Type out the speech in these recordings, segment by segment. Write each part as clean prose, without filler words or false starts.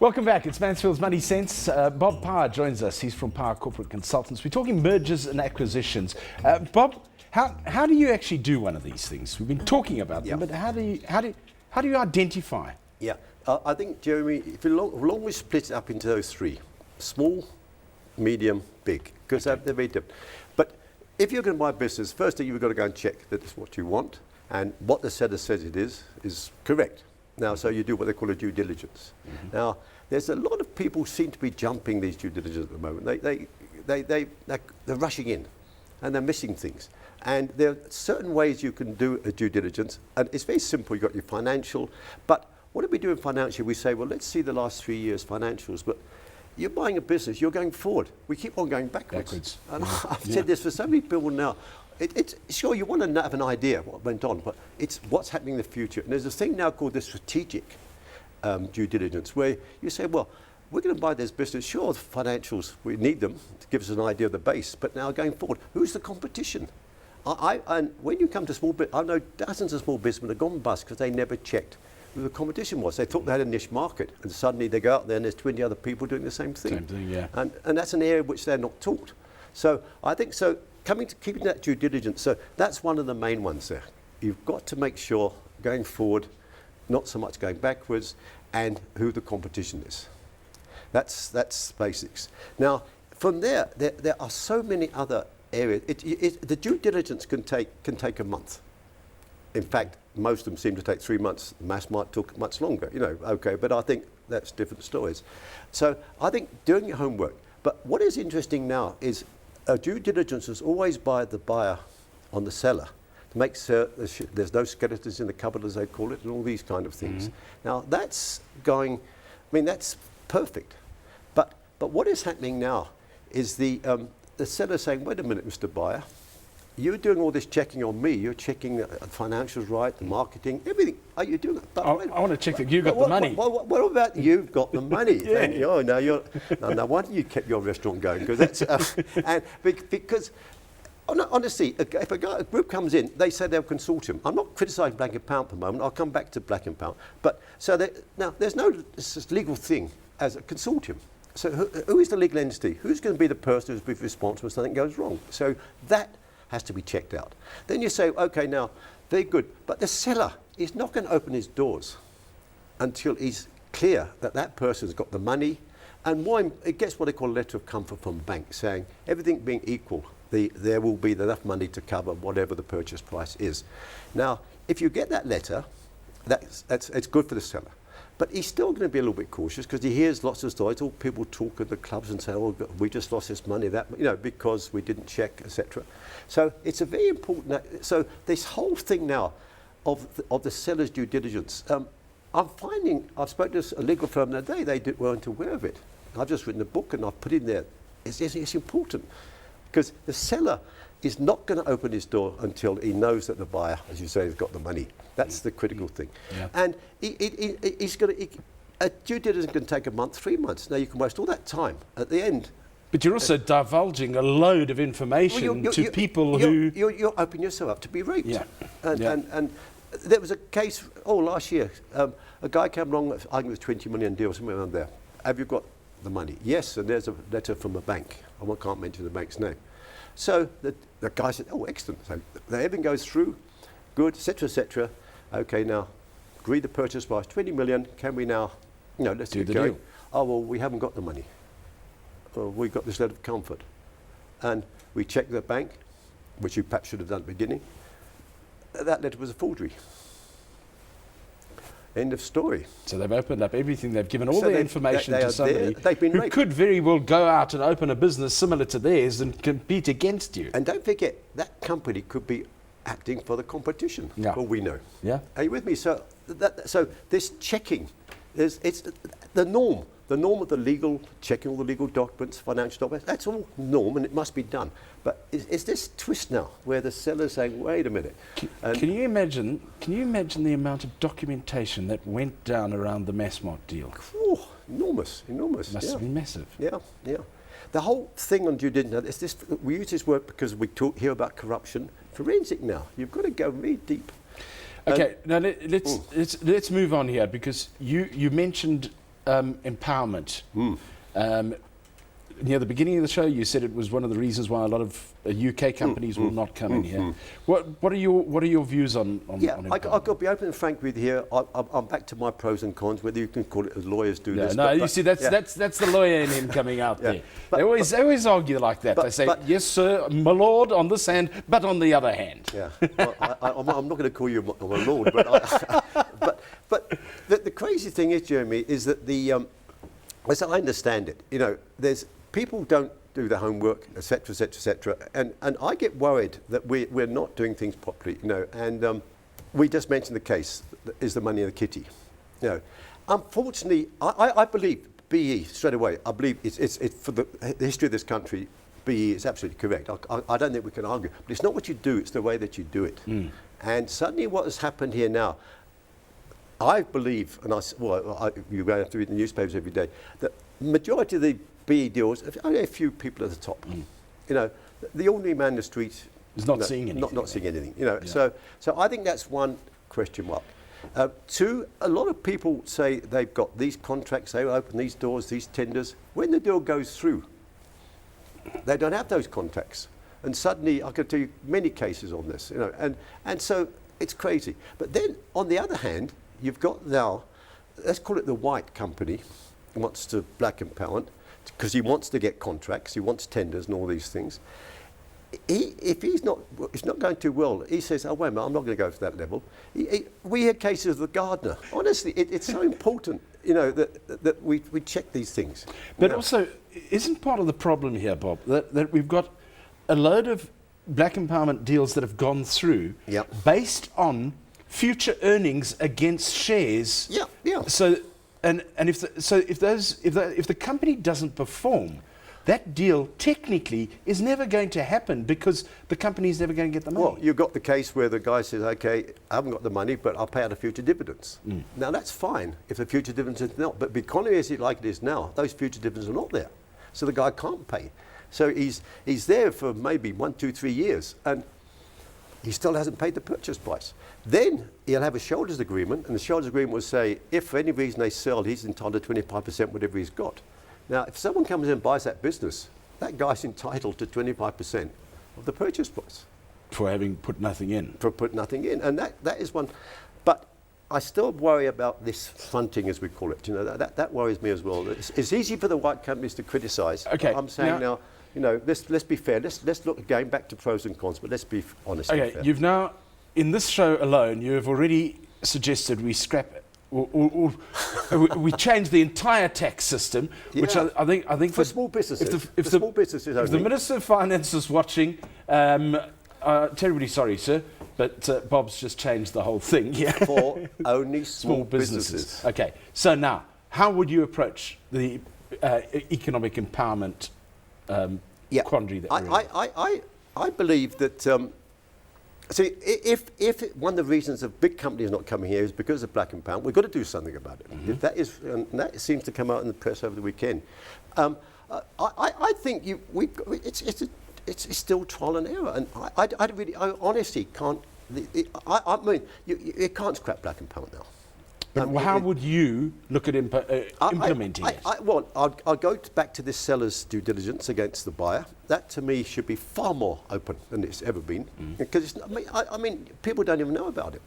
Welcome back. It's Mansfield's Money Sense. Bob Power joins us. He's from Power Corporate Consultants. We're talking mergers and acquisitions. Bob, how do you actually do one of these things? We've been talking about them, but how do you identify? Yeah, I think, Jeremy, if you long we split it up into those three: small, medium, big, because they're very different. But if you're going to buy a business, first thing you've got to go and check that it's what you want and what the seller says it is correct. Now, so you do what they call a due diligence. Mm-hmm. Now, there's a lot of people who seem to be jumping these due diligence at the moment. They're rushing in, and they're missing things. And there are certain ways you can do a due diligence, and it's very simple. You've got your financial, but what do we do in financial? We say, well, let's see the last 3 years' financials, but you're buying a business, you're going forward. We keep on going backwards. And I've said this for so many people now. It's sure you want to have an idea what went on, but it's what's happening in the future. And there's a thing now called the strategic due diligence, where you say, well, we're going to buy this business. Sure, the financials, we need them to give us an idea of the base, but now going forward, who's the competition? And when you come to small business, I know dozens of small businessmen have gone bust because they never checked who the competition was. They thought they had a niche market, and suddenly they go out there and there's 20 other people doing the same thing. Same thing, yeah. And that's an area which they're not taught. So I think so. Keeping that due diligence, so that's one of the main ones there. You've got to make sure going forward, not so much going backwards, and who the competition is. That's basics. Now, from there are so many other areas. The due diligence can take a month. In fact, most of them seem to take 3 months. Mass might take much longer, okay, but I think that's different stories. So I think doing your homework. But what is interesting now is due diligence is always by the buyer on the seller to make sure there's no skeletons in the cupboard, as they call it, and all these kind of things. Mm-hmm. Now that's that's perfect. But what is happening now is the seller saying, wait a minute, Mr. Buyer, you're doing all this checking on me. You're checking the financials right, the marketing, everything. Are you doing it? I want to check that you got the money. What about you've got the money? Yeah. No wonder you kept your restaurant going, because that's because honestly, if a group comes in, they say they're a consortium. I'm not criticising Black & Pound for the moment. I'll come back to Black & Pound. But now there's no this legal thing as a consortium. So who is the legal entity? Who's going to be the person who's responsible if something goes wrong? So that has to be checked out. Then you say, okay, now, very good, but the seller is not going to open his doors until he's clear that that person's got the money, and it gets what they call a letter of comfort from the bank, saying everything being equal, there will be enough money to cover whatever the purchase price is. Now, if you get that letter, it's good for the seller. But he's still going to be a little bit cautious because he hears lots of stories. All people talk at the clubs and say, "Oh, we just lost this money, because we didn't check, etc." So it's a very important. So this whole thing now of the seller's due diligence, I'm finding. I've spoken to a legal firm the other day. They weren't aware of it. I've just written a book and I've put in there. It's important because the seller is not going to open his door until he knows that the buyer, as you say, has got the money. That's the critical thing. Yeah. And a due diligence can take a month, 3 months. Now you can waste all that time at the end. But you're also divulging a load of information to people who... You're opening yourself up to be raped. Yeah. And there was a case, last year, a guy came along, I think it was 20 million deal, somewhere around there. Have you got the money? Yes, and there's a letter from a bank. I can't mention the bank's name. So the guy said, excellent. So everything goes through, good, etc., etc. Okay, now, agree the purchase price, 20 million. Can we now, let's do get the going. deal. Oh, well, we haven't got the money. We got this letter of comfort. And we checked the bank, which you perhaps should have done at the beginning. That letter was a forgery. End of story. So they've opened up everything. They've given all the information to somebody who could very well go out and open a business similar to theirs and compete against you. And don't forget, that company could be acting for the competition, for all we know. Yeah. Are you with me? So this checking, it's the norm. The norm of the legal, checking all the legal documents, financial documents, that's all norm and it must be done. But is this twist now where the seller's saying, wait a minute. Can you imagine the amount of documentation that went down around the Massmart deal? Oh, enormous. Must have been massive. Yeah. The whole thing on due diligence, we use this word because we hear about corruption. Forensic now, you've got to go really deep. Okay, now let's move on here because you mentioned empowerment. Near the beginning of the show, you said it was one of the reasons why a lot of UK companies will not come in here. What are your views on I've got to be open and frank with you here. I'm back to my pros and cons, whether you can call it as lawyers do this. No, you see, that's the lawyer in him coming out there. They always argue like that. They say, yes, sir, my lord, on this hand, but on the other hand. Yeah, well, I'm not going to call you my lord, but the crazy thing is, Jeremy, is that as I understand it, there's people don't do the homework, etc., etc., etc., and I get worried that we're not doing things properly, and we just mentioned the case, is the money in the kitty, Unfortunately, I believe BE straight away. I believe it's for the history of this country. BE is absolutely correct. I don't think we can argue, but it's not what you do; it's the way that you do it. And suddenly, what has happened here now? I believe, and you have to read the newspapers every day, that majority of the BE deals, only a few people at the top. The ordinary man in the street is not seeing anything. Not seeing anything. So I think that's one question mark. Two, a lot of people say they've got these contracts, they open these doors, these tenders. When the deal goes through, they don't have those contracts, and suddenly I could tell you many cases on this. And so it's crazy. But then on the other hand, you've got now, let's call it the white company, wants to black empowerment, because he wants to get contracts, he wants tenders and all these things. If it's not going too well, he says, oh, wait a minute, I'm not going to go to that level. We had cases of the gardener. Honestly, it's so important, that we check these things. But also, isn't part of the problem here, Bob, that we've got a load of black empowerment deals that have gone through based on future earnings against shares. So, if the company doesn't perform, that deal technically is never going to happen because the company is never going to get the money. Well, you've got the case where the guy says, okay, I haven't got the money, but I'll pay out the future dividends. Now, that's fine if the future dividends are not, but the economy is like it is now, those future dividends are not there. So the guy can't pay. So he's there for maybe 1, 2, 3 years, and he still hasn't paid the purchase price. Then he'll have a shareholders agreement, and the shareholders agreement will say, if for any reason they sell, he's entitled to 25% whatever he's got. Now, if someone comes in and buys that business, that guy's entitled to 25% of the purchase price. For having put nothing in. For put nothing in. And that is one. But I still worry about this fronting, as we call it. That worries me as well. It's easy for the white companies to criticise. Okay. I'm saying now, let's be fair. Let's look again back to pros and cons, but let's be honest. Okay, and fair. you've now, in this show alone, you have already suggested we scrap we change the entire tax system, which I think for small businesses. If the Minister of Finance is watching, terribly sorry, sir, but Bob's just changed the whole thing. For only small businesses. Okay, so now, how would you approach the economic empowerment quandary that we're in? I believe that. See, if one of the reasons a big company is not coming here is because of black empowerment, we've got to do something about it. If that is, and that seems to come out in the press over the weekend. I think it's still trial and error, and I honestly can't. I mean, you can't scrap black empowerment now. How would you look at implementing it? Well, I'll go back to this seller's due diligence against the buyer. That, to me, should be far more open than it's ever been. Because, I mean, people don't even know about it.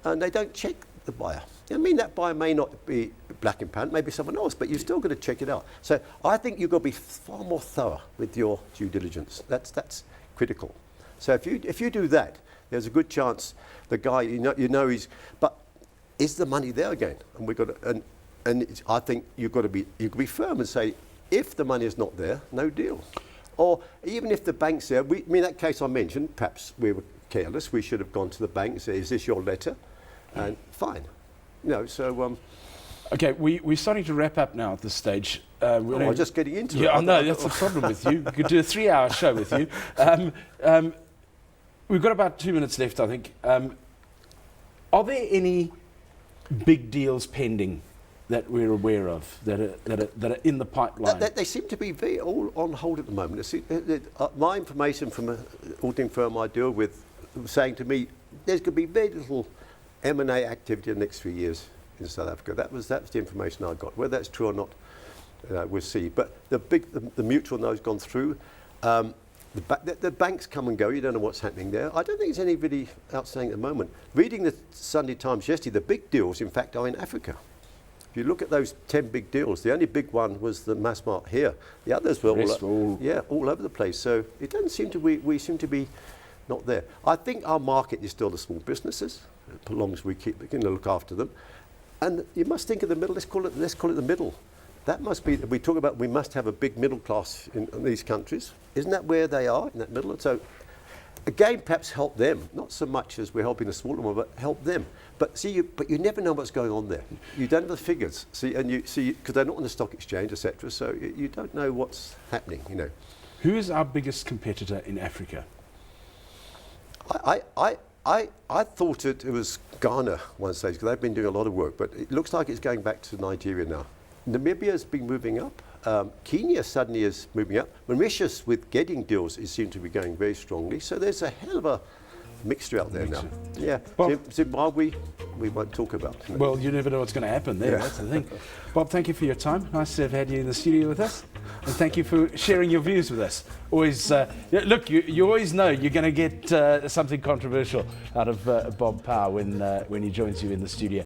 And they don't check the buyer. I mean, that buyer may not be black empowerment, maybe someone else, but you've still got to check it out. So I think you've got to be far more thorough with your due diligence. That's critical. So if you do that, there's a good chance the guy, you know he's... But is the money there again? And we've got to, and I think you can be firm and say, if the money is not there, no deal. Or even if the bank's there, that case I mentioned, perhaps we were careless. We should have gone to the bank and said, is this your letter? And fine. Okay, we're starting to wrap up now at this stage. I'm just getting into it. Yeah, I know, that's the problem with you. We could do a 3-hour show with you. We've got about 2 minutes left, I think. Are there any big deals pending that we're aware of that are in the pipeline? They seem to be all on hold at the moment. My information from an auditing firm I deal with was saying to me there's going to be very little M&A activity in the next 3 years. in South Africa. That was the information I got. Whether that's true or not, we'll see. But the mutual no's gone through. The banks come and go. You don't know what's happening there. I don't think there's any really outstanding at the moment. Reading the Sunday Times yesterday, the big deals, in fact, are in Africa. If you look at those 10 big deals, the only big one was the Massmart here. The others were all over the place. So it doesn't seem to we seem to be not there. I think our market is still the small businesses, as long as we keep look after them. And you must think of the middle. Let's call it the middle. That must be. We talk about we must have a big middle class in these countries. Isn't that where they are, in that middle? So again, perhaps help them, not so much as we're helping the smaller one, but help them. But you never know what's going on there. You don't have the figures. Because they're not on the stock exchange, etc. So you don't know what's happening. Who is our biggest competitor in Africa? I thought it was Ghana one stage because they've been doing a lot of work, but it looks like it's going back to Nigeria now. Namibia's been moving up. Kenya suddenly is moving up. Mauritius, with getting deals, it seems to be going very strongly. So there's a hell of a mixture out there now. Yeah. Bob, Zimbabwe, we won't talk about. Well, you never know what's going to happen there. Yeah. That's the thing. Bob, thank you for your time. Nice to have had you in the studio with us. And thank you for sharing your views with us. Always, look, you always know you're going to get something controversial out of Bob Power when he joins you in the studio.